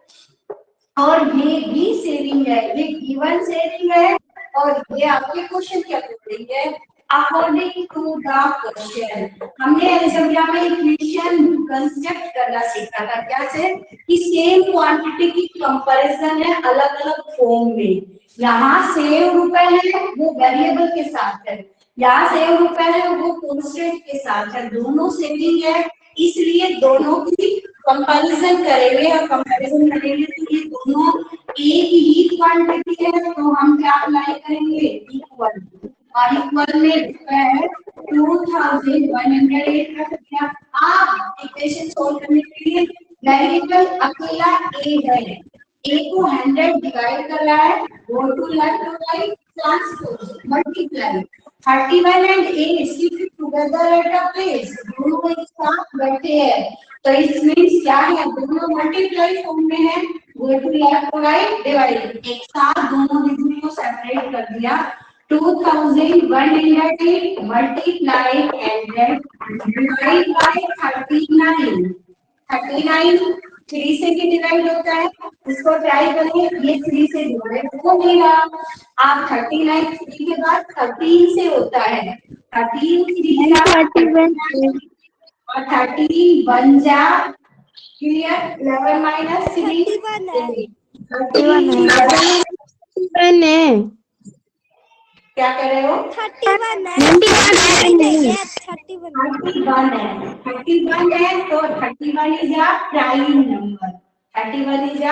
और ये भी सेविंग है, ये गिवन सेविंग है और ये आपके क्वेश्चन के अकॉर्डिंग है, अकॉर्डिंग टू द क्वेश्चन। हमने अलजेब्रा में इक्वेशन कंस्ट्रक्ट करना सीखा था, क्या से कि सेम क्वांटिटी की कंपैरिजन है अलग अलग फॉर्म में, यहाँ सेव रुपए है वो वेरिएबल के साथ है, यहाँ सेव रुपए है वो कांस्टेंट के साथ है, दोनों सेविंग है, इसलिए दोनों की कंपैरिजन करेंगे और कंपैरिजन करेंगे तो ये दोनों एक ही क्वांटिटी है, तो हम क्या अप्लाई करेंगे, इक्वल, और इक्वल में है 2108 रख दिया। आप इक्वेशन सोल्व करने के लिए वेरिएबल अकेला a है, a को 100 डिवाइड कर रहा है, go to left to right transpose multiply, 31 and a shift together at a place, दोनों एक साथ बैठे हैं, तो इट मींस क्या है, दोनों मल्टीप्लाई फॉर्म में है, go to left to right divide, एक साथ दोनों डिजिट को सेपरेट कर दिया, 2108 multiply 100 divide by 39, 39 3 से भी डिवाइड होता है, इसको ट्राई करें, ये 3 से डिवाइड हो नहीं रहा, आप 39 3 के बाद 13 से होता है, 13 3 और 13 बन जा, क्लियर, 11 माइनस 3 31 है, क्या कर रहे हो, 31 है, तो 31 is a prime number, 31 is a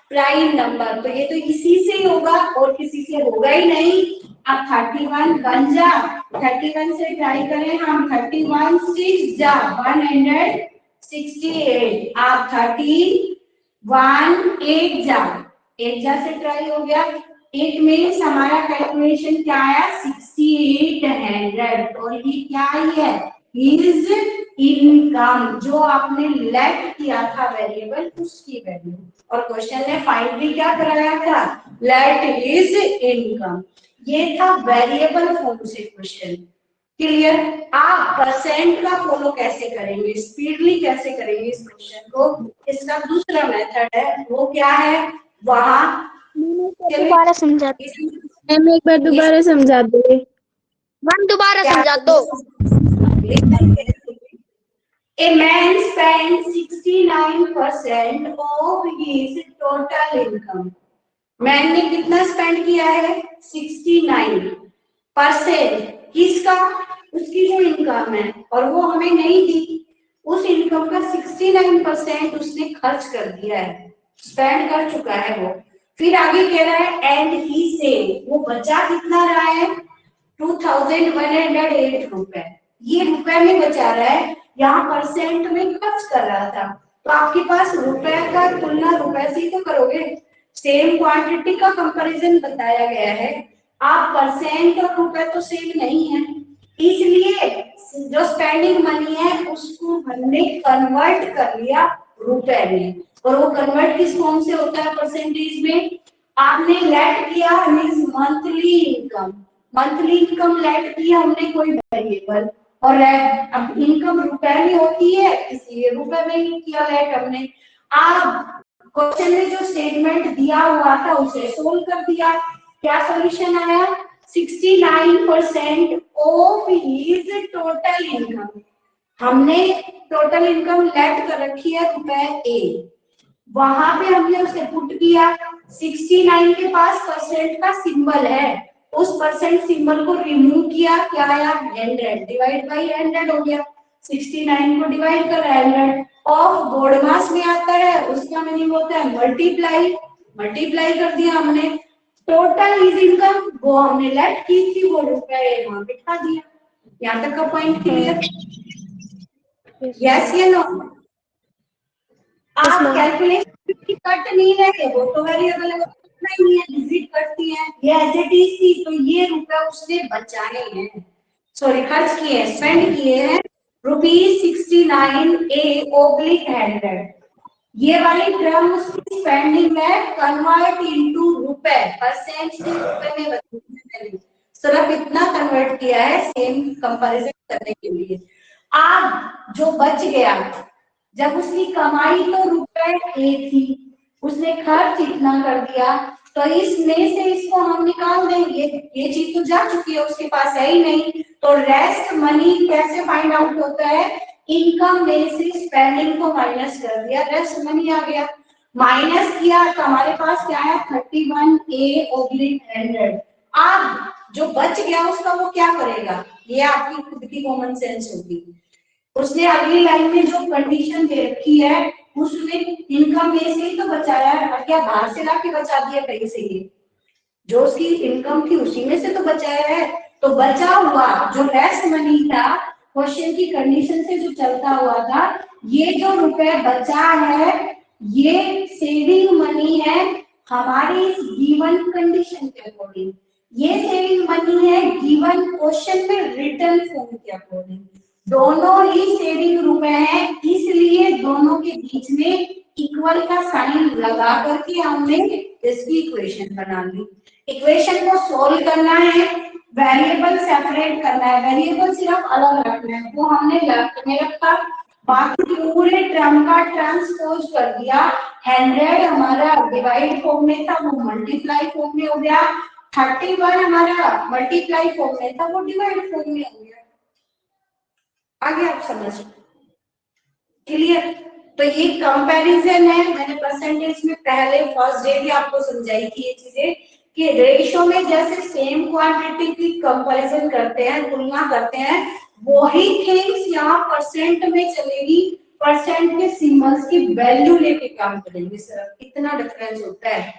prime number, तो ये तो इसी से ही होगा और किसी से होगा ही नहीं। अब 31 बन जा, 31 से ट्राई करें हम, 31 6 जा 168, आप 31 8 जा, 8 जा से ट्राई हो गया, इट मीन्स हमारा कैलकुलेशन क्या आया, 6800, और ये क्या है, हिज इनकम, जो आपने लेट किया था वेरिएबल उसकी वैल्यू, और क्वेश्चन ने फाइनली क्या कराया था, लेट हिज इनकम, ये था वेरिएबल फॉर्म से क्वेश्चन, क्लियर। आप परसेंट का फॉलो कैसे करेंगे, स्पीडली कैसे करेंगे इस क्वेश्चन को, इसका दूसरा मेथड है, वो क्या है, वहां दोबारा समझा दो, मैम एक बार दोबारा समझा दो, मैम दोबारा समझा दो। A man spends 69% of his total income. Man ने कितना स्पेंड किया है? 69%। किसका? उसकी जो इनकम है, और वो हमें नहीं दी। उस इनकम का 69% उसने खर्च कर दिया है, स्पेंड कर चुका है वो। फिर आगे कह रहा है एंड ही सेव, वो बचा कितना रहा है? 2108 रुपए। ये रुपए में बचा रहा है, यहाँ परसेंट में खर्च कर रहा था। तो आपके पास रुपए का तुलना रुपए से ही तो करोगे, सेम क्वांटिटी का कंपैरिजन बताया गया है। आप परसेंट और रुपए तो सेम नहीं है, इसलिए जो स्पेंडिंग मनी है उसको हमने कन्वर्ट कर लिया रुपए में। और वो कन्वर्ट किस फॉर्म से होता है? परसेंटेज में। आपने लेट किया means monthly income, monthly income let किया हमने कोई वेरिएबल, और अब इनकम रुपए में होती है इसलिए रुपए में ही किया लेट हमने। आप क्वेश्चन में जो स्टेटमेंट दिया हुआ था उसे सोल्व कर दिया, क्या सॉल्यूशन आया? 69% ऑफ हिज टोटल इनकम। हमने टोटल इनकम लेट कर रखी है रुपए ए, वहां पे हमने उसे पुट किया। 69 के पास परसेंट का सिंबल है, उस परसेंट सिंबल को रिमूव किया, क्या आया? 100 डिवाइड बाई 100 हो गया। 69 को डिवाइड कर 100 ऑफ बोर्ड मास में आता है, उसका मीनिंग होता है मल्टीप्लाई, मल्टीप्लाई कर दिया हमने। टोटल इज इनकम वो हमने लेट की थी, वो रुपए वहां बिठा दिया। यहाँ तक का पॉइंट क्लियर? यस या नो? आप कैलकुलेशन कट नहीं रहे, वो तो वेरिएबल है, नहीं है, डिजिट करती है, ये एज इट इज थी, तो ये रुपए उसने बचाए हैं, सॉरी खर्च किए हैं, स्पेंड किए हैं ₹69A/100। ये वाली टर्म उसकी स्पेंडिंग है, कन्वर्ट इनटू रुपए, परसेंट से रुपए में बदलने, सिर्फ इतना कन्वर्ट किया है सेम कंपैरिजन करने के लिए। अब जो बच गया, जब उसकी कमाई तो रुपए ए थी, उसने खर्च इतना कर दिया, तो इसमें से इसको हम निकाल देंगे, ये चीज तो जा चुकी है, उसके पास है ही नहीं। तो रेस्ट मनी कैसे फाइंड आउट होता है? इनकम में से स्पेंडिंग को माइनस कर दिया, रेस्ट मनी आ गया। माइनस किया तो हमारे पास क्या है? 31A/100। अब जो बच गया उसका वो क्या करेगा? ये आपकी खुद की कॉमन सेंस होगी। उसने अगली लाइन में जो कंडीशन दे रखी है उसमें इनकम में से ही तो बचाया है, और क्या बाहर से लाके बचा दिया कहीं से? ये जो उसकी इनकम थी उसी में से तो बचाया है। तो बचा हुआ जो रेस्ट मनी था, क्वेश्चन की कंडीशन से जो चलता हुआ था, ये जो रुपए बचा है ये सेविंग मनी है हमारी गिवन कंडीशन के अकॉर्डिंग। ये सेविंग मनी है गिवन क्वेश्चन में रिटर्न फॉर्म के अकॉर्डिंग। दोनों ही सेविंग रुपए हैं, इसलिए दोनों के बीच में इक्वल का साइन लगा करके हमने इसकी इक्वेशन बना ली। इक्वेशन को सोल्व करना है, वेरिएबल सेपरेट करना है, वेरिएबल सिर्फ अलग रखना है, वो हमने लेफ्ट में रखा, बाकी पूरे टर्म का ट्रांसपोज कर दिया। 100 हमारा डिवाइड फॉर्म में था, वो मल्टीप्लाई फॉर्म में हो गया। 31 हमारा मल्टीप्लाई फॉर्म में था, वो डिवाइड फॉर्म में हो गया। आगे आप समझ क्लियर? तो ये कंपैरिजन है, मैंने परसेंटेज में पहले फर्स्ट डे भी आपको समझाई थी ये चीजें, कि रेशियो में जैसे सेम क्वांटिटी की कंपैरिजन करते हैं, तुलना करते हैं, वही थिंग्स यहाँ परसेंट में चलेगी, परसेंट के सिंबल्स की वैल्यू लेके काम करेंगे, सिर्फ इतना डिफरेंस होता है।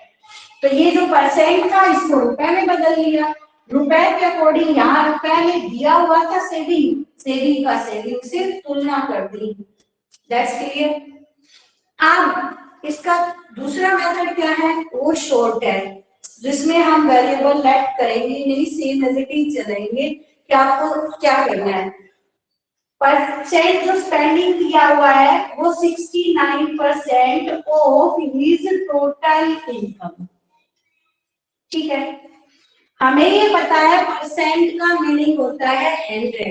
तो ये जो परसेंट था इसको रुपए में बदल लिया, रुपए के अकॉर्डिंग यहाँ रुपए में दिया हुआ था सेविंग, सेविंग का सेविंग से तुलना कर दी। That's clear? अब इसका दूसरा मेथड क्या है? वो शॉर्ट है, जिसमें हम वेरिएबल लेट करेंगे नहीं, सेम एज इट इज चलेंगे। कि आपको क्या करना है? परसेंट जो स्पेंडिंग किया हुआ है वो 69% ऑफ हिज टोटल इनकम, ठीक है। हमें ये पता है परसेंट का मीनिंग होता है 100,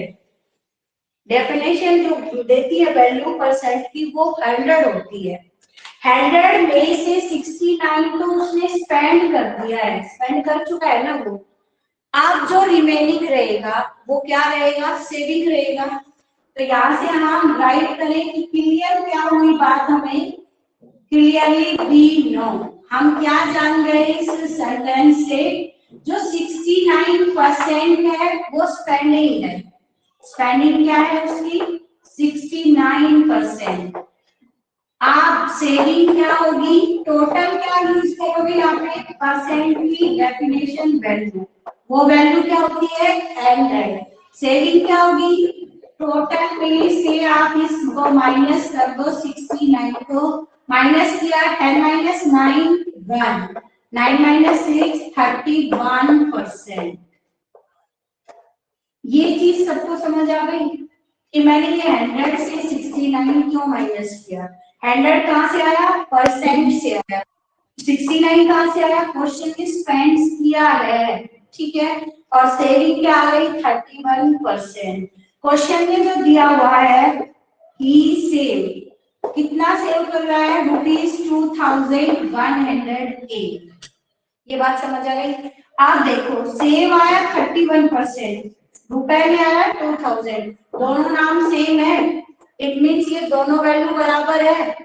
डेफिनेशन जो देती है वैल्यू परसेंट की वो 100 होती है। 100 में से 69 तो उसने स्पेंड कर दिया है, स्पेंड कर चुका है ना वो। अब जो रिमेनिंग रहेगा वो क्या रहेगा? सेविंग रहेगा। तो यहाँ से हम राइट करें कि क्लियर क्या हुई बात, हमें क्लियरली वी नो, हम क्या जान गए इस सेंटेंस से, जो 69% है वो स्पेंडिंग है। स्पेंडिंग क्या है उसकी 69%। आप सेविंग क्या होगी, टोटल क्या यूज करोगे यहाँ पे, परसेंट की डेफिनेशन वैल्यू, वो वैल्यू क्या होती है 100। सेविंग क्या होगी, टोटल में से आप इसको माइनस कर दो, 69 को माइनस किया, 10 माइनस 9 1, 9 माइनस 6 31%। ये चीज सबको समझ आ गई कि मैंने ये 100 से 69 क्यों माइनस किया। 100 कहाँ से आया, परसेंट से आया। 69 कहाँ से आया, क्वेश्चन में स्पेंड किया है, ठीक है। और सेविंग क्या आ गई 31%। क्वेश्चन में जो दिया हुआ है ही सेव, कितना सेव कर रहा है, ₹2108। ये बात समझ आ गई। आप देखो सेव आया 31%, रुपए में आया 2000, दोनों नाम सेम है, इट मीन्स ये दोनों वैल्यू बराबर है।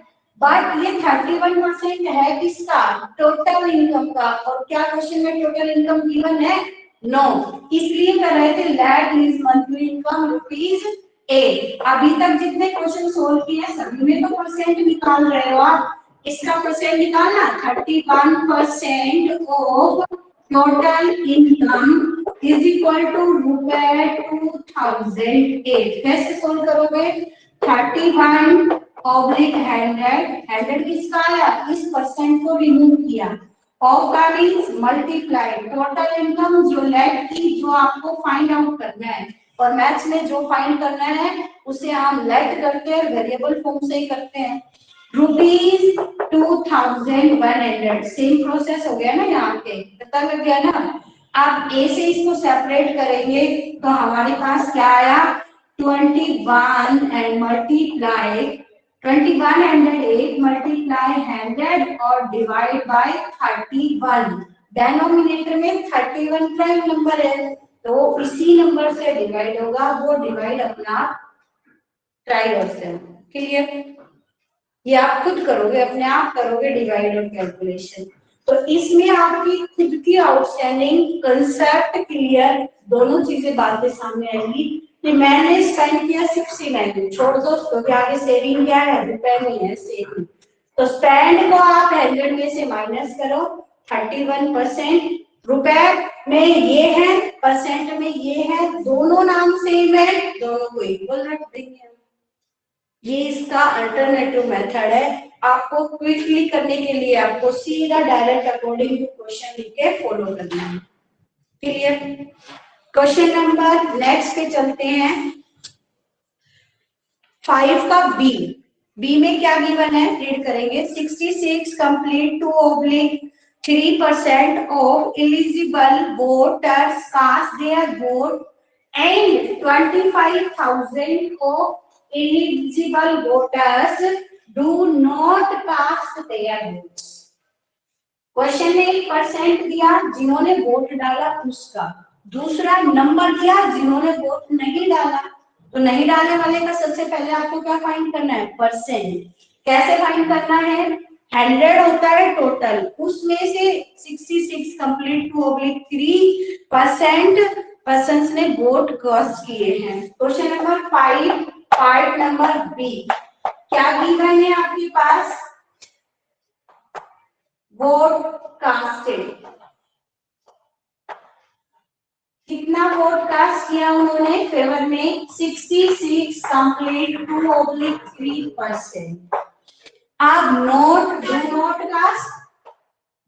बट ये 31% है किसका, टोटल इनकम का। और क्या क्वेश्चन में टोटल इनकम गिवन है, नो, इसलिए कर रहे थे लेट हिज मंथली इनकम ₹8। अभी तक जितने क्वेश्चन सोल्व किए सभी में तो परसेंट निकाल रहे हो आप, इसका परसेंट निकालना 31% of total income is equal to ₹2008। कैसे सोल्व करोगे, 31/100, किसका आया, इस परसेंट को रिमूव किया, ऑफ का मींस मल्टीप्लाई, टोटल इनकम जो लेट की, जो आपको फाइंड आउट करना है, और मैथ्स में जो फाइंड करना है उसे हम लेट करते हैं, वेरिएबल फॉर्म से ही करते हैं, ₹2100। सेम प्रोसेस हो गया ना, यहाँ पे पता लग गया ना। आप ए से इसको सेपरेट करेंगे तो हमारे पास क्या आया, 21 एंड मल्टीप्लाई 2108 मल्टीप्लाई 100 और डिवाइड बाय 31। डेनोमिनेटर में 31 प्राइम नंबर है तो इसी नंबर से डिवाइड होगा, वो डिवाइड अपना ट्राई करते हैं। क्लियर, ये आप खुद करोगे, अपने आप करोगे डिवाइड और कैलकुलेशन। तो इसमें आपकी खुद की आउटस्टैंडिंग कंसेप्ट क्लियर, दोनों चीजें बातें सामने आएंगी कि मैंने स्पेंड किया 69, छोड़ दो क्योंकि आगे सेविंग क्या है, रुपए में है सेविंग। तो स्पेंड को आप 100 में से माइनस करो, 31%, रुपए में ये है, परसेंट में ये है, दोनों नाम सेम है, दोनों को इक्वल रख देंगे। ये इसका अल्टरनेटिव मेथड है। आपको क्विकली करने के लिए आपको सीधा डायरेक्ट अकॉर्डिंग टू क्वेश्चन लिख के फॉलो करना है। क्लियर, क्वेश्चन नंबर नेक्स्ट पे चलते हैं। 5 का बी में क्या गिवन है, रीड करेंगे। 66 complete two oblique 3% of eligible voters cast their vote and 25,000 of eligible voters do not cast their votes। Question ने 1% दिया जिन्होंने वोट डाला उसका, दूसरा नंबर दिया जिन्होंने वोट नहीं डाला। तो नहीं डालने वाले का सबसे पहले आपको क्या फाइंड करना है, परसेंट। कैसे फाइंड करना है, 100 होता है टोटल, उसमें से 66 कंप्लीट टू ऑब्लिक 3% पर्सन्स ने वोट कास्ट किए हैं। Question number 5 part number B, क्या गिवन है आपके पास, वोट कास्टेड, कितना वोट कास्ट किया उन्होंने फेवर में, 66 कंप्लीट टू ऑब्लिक 3%। अब नोट डू नॉट कास्ट,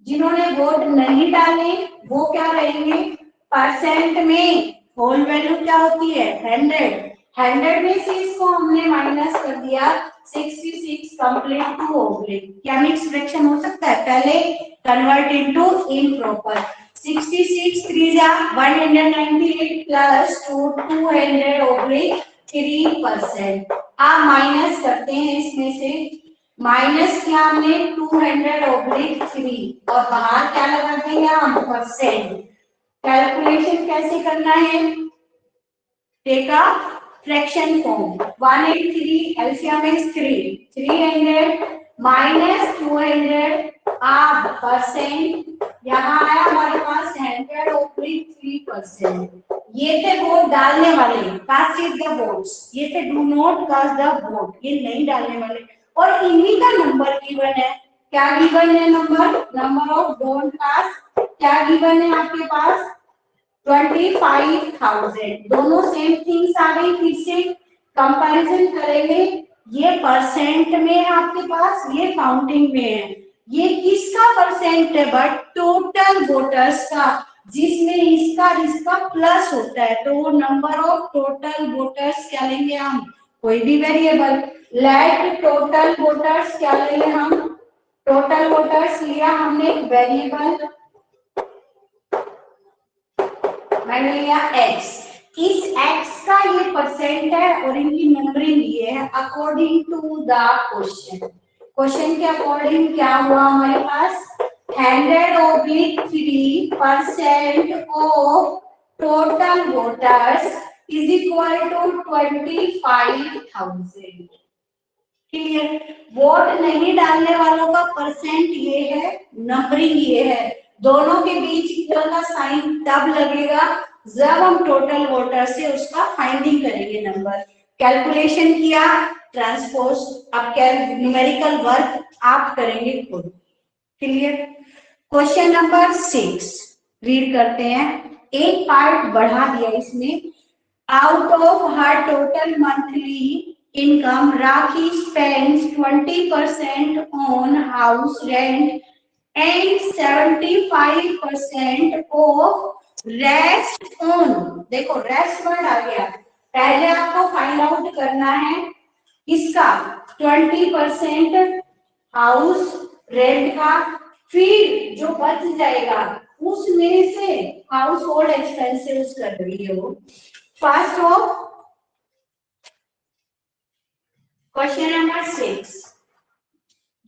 जिन्होंने वोट नहीं डाले वो क्या रहेंगे, परसेंट में होल वैल्यू क्या होती है 100 में से इसको हमने माइनस कर दिया 66 कंप्लीट टू ऑब्लिक। क्या मिक्स फ्रैक्शन हो सकता है, पहले कन्वर्ट इनटू इम्प्रॉपर। 66 3 जा 198 प्लस 200 ऑब्लिक 3%। आप माइनस करते हैं इसमें से, माइनस किया हमने 200 ऑब्लिक 3 और बाहर क्या लगा देंगे हम, परसेंट। कैलकुलेशन कैसे करना है, take a fraction form 183 LCM is 300 minus 200 आप परसेंट यहाँ आया हमारे पास 100 ओवर 3%। ये थे वोट डालने वाले, कास्ट इज द वोट्स, ये थे do not cast the vote, ये नहीं डालने वाले, और इन्हीं का नंबर गिवन है। क्या गिवन है? नंबर ऑफ डोंट कास्ट क्या गिवन है आपके पास? 25,000। दोनों सेम थिंग्स आ गई, फिर से कंपैरिजन करेंगे। ये परसेंट में है आपके पास, ये काउंटिंग में है। ये किसका परसेंट है? बट टोटल वोटर्स का, जिसमें इसका प्लस होता है, तो वो नंबर ऑफ टोटल वोटर्स क्या लेंगे हम? कोई भी वेरिएबल। लेट टोटल वोटर्स क्या लेंगे हम? टोटल वोटर्स लिया हमने एक वेरिएबल, मैंने लिया x। इस x का ये परसेंट है और इनकी नंबरिंग ये है according to the question. Question के अकॉर्डिंग क्या हुआ हमारे पास? 100/3% of total voters is equal to 25,000। Clear? Vote नहीं डालने वालों का परसेंट ये है, नंबरिंग ये है। दोनों के बीच इक्वल का साइन तब लगेगा जब हम टोटल वोटर से उसका फाइंडिंग करेंगे नंबर। कैलकुलेशन किया, ट्रांसपोज, अब न्यूमेरिकल वर्क आप करेंगे खुद। क्लियर? क्वेश्चन नंबर 6 रीड करते हैं। एक पार्ट बढ़ा दिया इसमें। Out of her total monthly income, Rakhi spends 20% on house rent and 75% of rest on। देखो रेस्ट वर्ड आ गया। पहले आपको फाइंड आउट करना है इसका 20% हाउस रेंट का, फिर जो बच जाएगा उसमें से हाउस होल्ड एक्सपेंसेस कर रही है वो। First of question number 6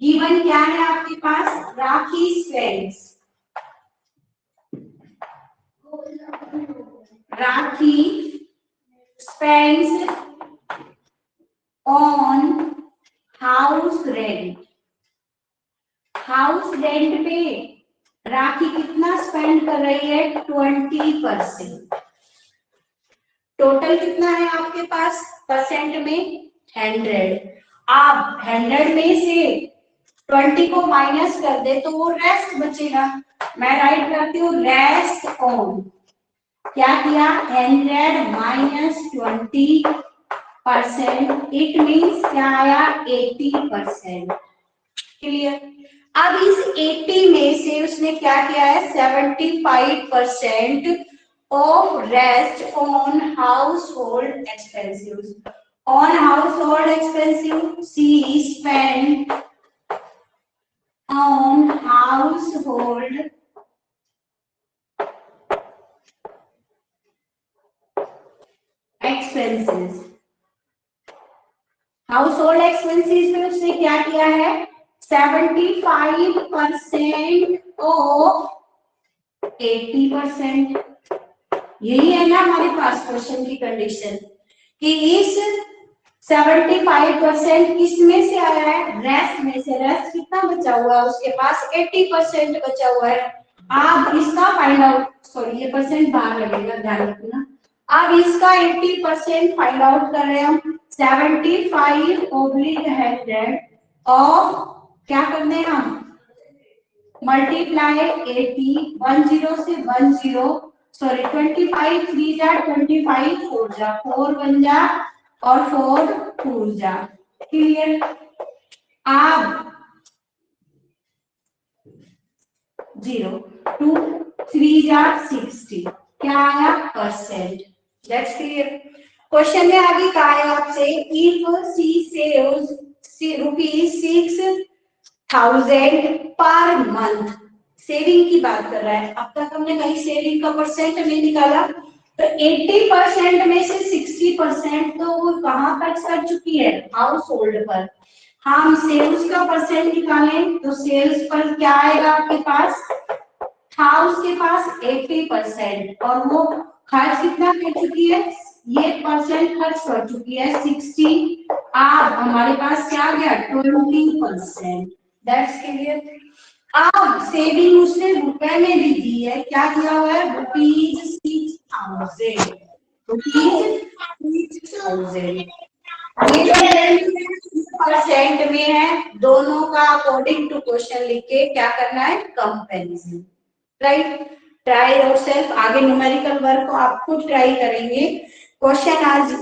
given क्या है आपके पास? Rakhi spends, Rakhi spends on house rent. House rent पे राखी कितना स्पेंड कर रही है? 20%। टोटल कितना है आपके पास परसेंट में? 100। आप 100 में से 20 को माइनस कर दे तो वो रेस्ट बचेगा। मैं राइट करती हूँ रेस्ट ऑन। क्या किया? 100 माइनस 20%, इट मीन्स क्या आया? 80%। क्लियर? अब इस 80 में से उसने क्या किया है? 75% of rest on house hold expensive. On household expenses, she spent on household expenses। Household expenses में उसने क्या किया है? 75% ऑफ 80%। यही है ना हमारे पास क्वेश्चन की कंडीशन कि इस 75% किसमें से आया है? रेस्ट में से। रेस्ट कितना बचा हुआ है उसके पास? 80% बचा हुआ है। आप इसका फाइंड आउट, सॉरी ये परसेंट बाहर लगेगा, ध्यान रखना। अब इसका 80% फाइंड आउट कर रहे हैं हम। 75/100 ऑफ क्या करने हैं हम? मल्टीप्लाई 80, 10 से 10, सॉरी 25 3 जा 25 4 जा 4 1 जा और 4 2 जा। क्लियर? अब 0 2 3 जा 60, क्या आया? परसेंट। That's clear. क्वेश्चन में आगे कहा है आपसे if C saves ₹6,000 per month. Saving की बात कर रहा है। अब तक हमने कहीं सेविंग का परसेंट नहीं निकाला, तो 80% में से 60% तो वो कहाँ खर्च कर चुकी है? हाउस होल्ड पर। हम सेल्स का परसेंट निकालें तो सेल्स पर क्या आएगा आपके पास? था उसके पास 80% और वो खर्च कितना कर चुकी है? ये परसेंट खर्च कर चुकी है 60। अब हमारे पास क्या आ गया 20%। That's clear. अब सेविंग उसने रुपए में भी दी है, क्या किया हुआ है ₹6,000। परसेंट में है, दोनों का अकॉर्डिंग टू क्वेश्चन लिख के क्या करना है कंपैरिजन। Right, try yourself. आगे न्यूमेरिकल वर्क को आप खुद ट्राई करेंगे। क्वेश्चन आज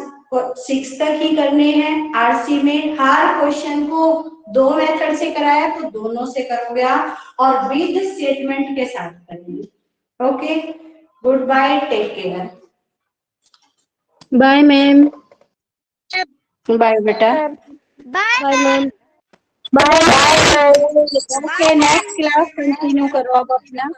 6 तक ही करने हैं। आरसी में हर क्वेश्चन को 2 मेथड से कराया तो दोनों से करोगे आप, और विद स्टेटमेंट के साथ करेंगे। Okay, good bye, take care. Bye ma'am. Bye बेटा। Bye ma'am. Bye. Okay, next class continue करो आप अपना।